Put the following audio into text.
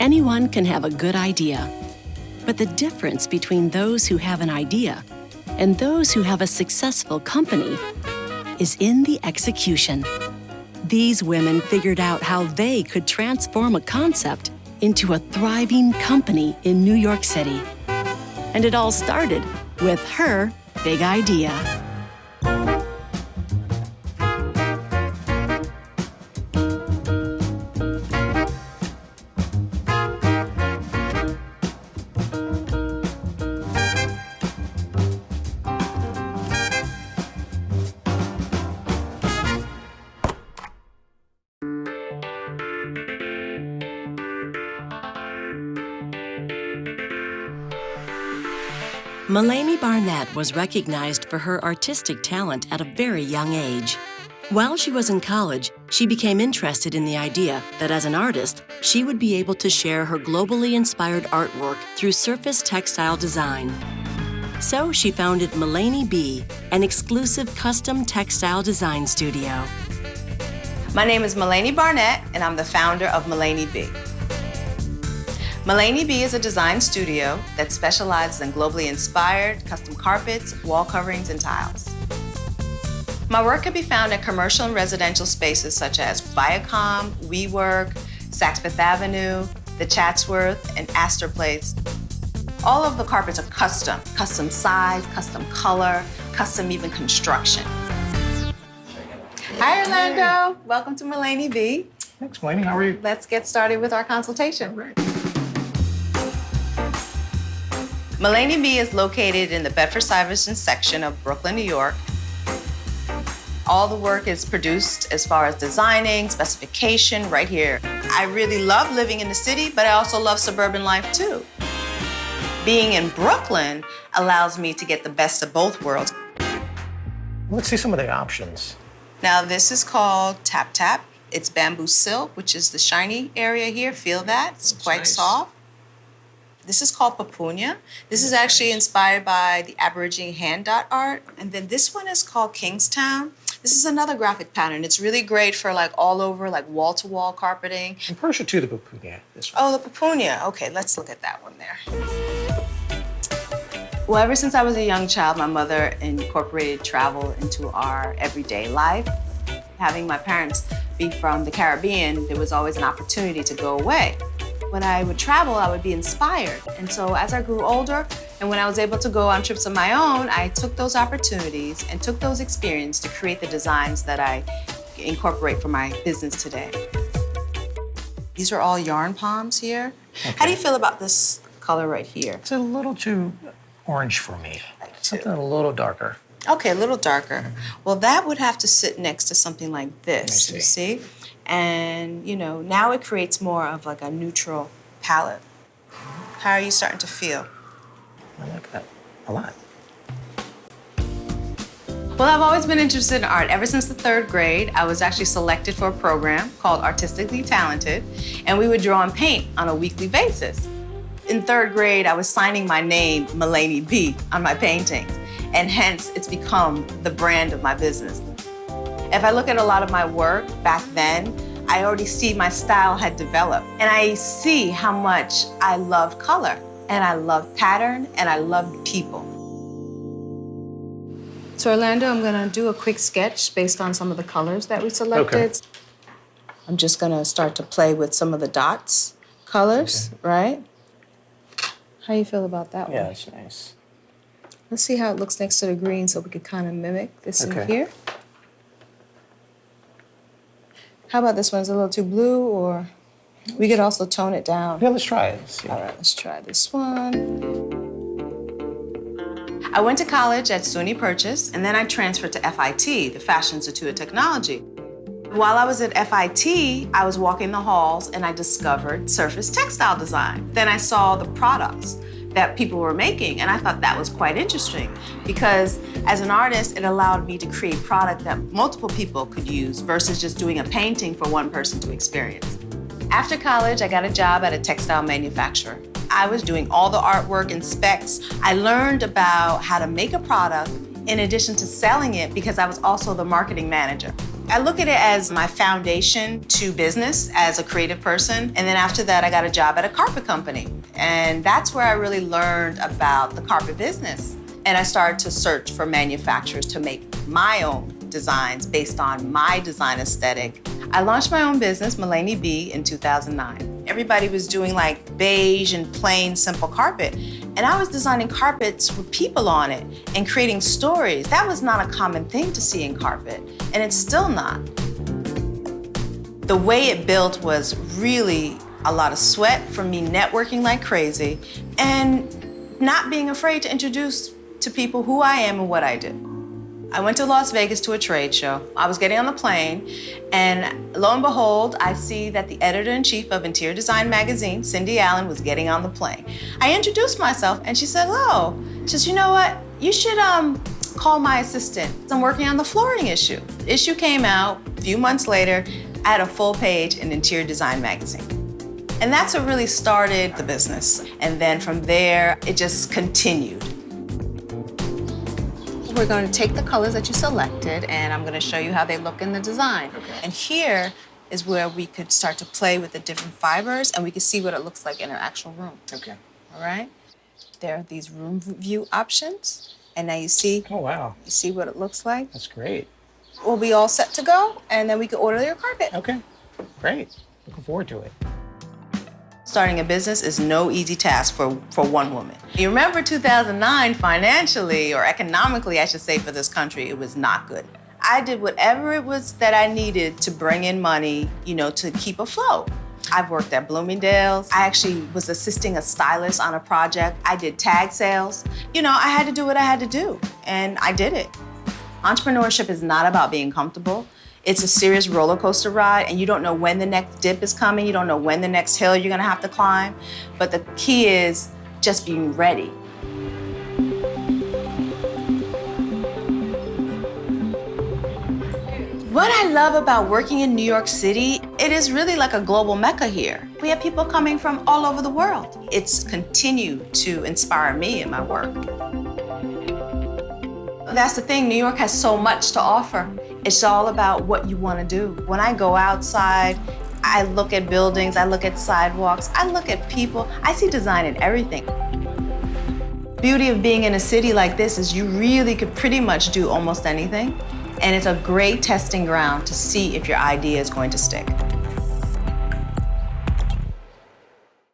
Anyone can have a good idea, but the difference between those who have an idea and those who have a successful company is in the execution. These women figured out how they could transform a concept into a thriving company in New York City. And it all started with her big idea. Malene Barnett was recognized for her artistic talent at a very young age. While she was in college, she became interested in the idea that as an artist, she would be able to share her globally inspired artwork through surface textile design. So she founded Malene B, an exclusive custom textile design studio. My name is Malene Barnett, and I'm the founder of Malene B. Malene B is a design studio that specializes in globally inspired custom carpets, wall coverings, and tiles. My work can be found in commercial and residential spaces such as Viacom, WeWork, Saks Fifth Avenue, the Chatsworth, and Astor Place. All of the carpets are custom size, custom color, custom even construction. Hi, Orlando. Welcome to Malene B. Thanks, Malene. How are you? Let's get started with our consultation. Great. Malene B is located in the Bedford-Stuyvesant section of Brooklyn, New York. All the work is produced as far as designing, specification, right here. I really love living in the city, but I also love suburban life too. Being in Brooklyn allows me to get the best of both worlds. Let's see some of the options. Now, this is called Tap Tap. It's bamboo silk, which is the shiny area here. Feel that? It's quite nice. soft. This is called Papunya. This is actually inspired by the Aborigine hand dot art. And then this one is called Kingstown. This is another graphic pattern. It's really great for like all over, like wall-to-wall carpeting. Compare to the Papunya, this one. Oh, the Papunya. Okay, let's look at that one there. Well, ever since I was a young child, my mother incorporated travel into our everyday life. Having my parents be from the Caribbean, there was always an opportunity to go away. When I would travel, I would be inspired. And so as I grew older, and when I was able to go on trips of my own, I took those opportunities and took those experiences to create the designs that I incorporate for my business today. These are all yarn palms here. Okay. How do you feel about this color right here? It's a little too orange for me. Something a little darker. Okay, a little darker. Well, that would have to sit next to something like this, you see? And, you know, now it creates more of like a neutral palette. How are you starting to feel? I like that a lot. Well, I've always been interested in art. Ever since the 3rd grade, I was actually selected for a program called Artistically Talented, and we would draw and paint on a weekly basis. In 3rd grade, I was signing my name, Malene B, on my paintings, and hence it's become the brand of my business. If I look at a lot of my work back then, I already see my style had developed. And I see how much I loved color, and I loved pattern, and I loved people. So Orlando, I'm gonna do a quick sketch based on some of the colors that we selected. Okay. I'm just gonna start to play with some of the dots colors, right? How you feel about that one? Yeah, that's nice. Let's see how it looks next to the green so we could kind of mimic this in here. How about this one? Is it a little too blue, or we could also tone it down? Yeah, let's try it. Let's see. All right, let's try this one. I went to college at SUNY Purchase, and then I transferred to FIT, the Fashion Institute of Technology. While I was at FIT, I was walking the halls and I discovered surface textile design. Then I saw the products that people were making, and I thought that was quite interesting because as an artist, it allowed me to create product that multiple people could use versus just doing a painting for one person to experience. After college, I got a job at a textile manufacturer. I was doing all the artwork and specs. I learned about how to make a product in addition to selling it because I was also the marketing manager. I look at it as my foundation to business as a creative person. And then after that, I got a job at a carpet company. And that's where I really learned about the carpet business. And I started to search for manufacturers to make my own designs based on my design aesthetic. I launched my own business, Malene B, in 2009. Everybody was doing like beige and plain, simple carpet. And I was designing carpets with people on it and creating stories. That was not a common thing to see in carpet, and it's still not. The way it built was really a lot of sweat from me networking like crazy and not being afraid to introduce to people who I am and what I do. I went to Las Vegas to a trade show. I was getting on the plane, and lo and behold, I see that the editor-in-chief of Interior Design magazine, Cindy Allen, was getting on the plane. I introduced myself, and she said, hello. She says, you know what? You should call my assistant. I'm working on the flooring issue. The issue came out a few months later. I had a full page in Interior Design magazine. And that's what really started the business. And then from there, it just continued. We're going to take the colors that you selected, and I'm going to show you how they look in the design. Okay. And here is where we could start to play with the different fibers, and we could see what it looks like in our actual room. Okay. All right? There are these room view options, and now you see. Oh, wow. You see what it looks like? That's great. We'll be all set to go, and then we can order your carpet. Okay, great. Looking forward to it. Starting a business is no easy task for one woman. You remember 2009, financially or economically, I should say, for this country, it was not good. I did whatever it was that I needed to bring in money, you know, to keep afloat. I've worked at Bloomingdale's. I actually was assisting a stylist on a project. I did tag sales. You know, I had to do what I had to do, and I did it. Entrepreneurship is not about being comfortable. It's a serious roller coaster ride, and you don't know when the next dip is coming. You don't know when the next hill you're gonna have to climb. But the key is just being ready. What I love about working in New York City, it is really like a global mecca here. We have people coming from all over the world. It's continued to inspire me in my work. That's the thing, New York has so much to offer. It's all about what you want to do. When I go outside, I look at buildings, I look at sidewalks, I look at people, I see design in everything. The beauty of being in a city like this is you really could pretty much do almost anything, and it's a great testing ground to see if your idea is going to stick.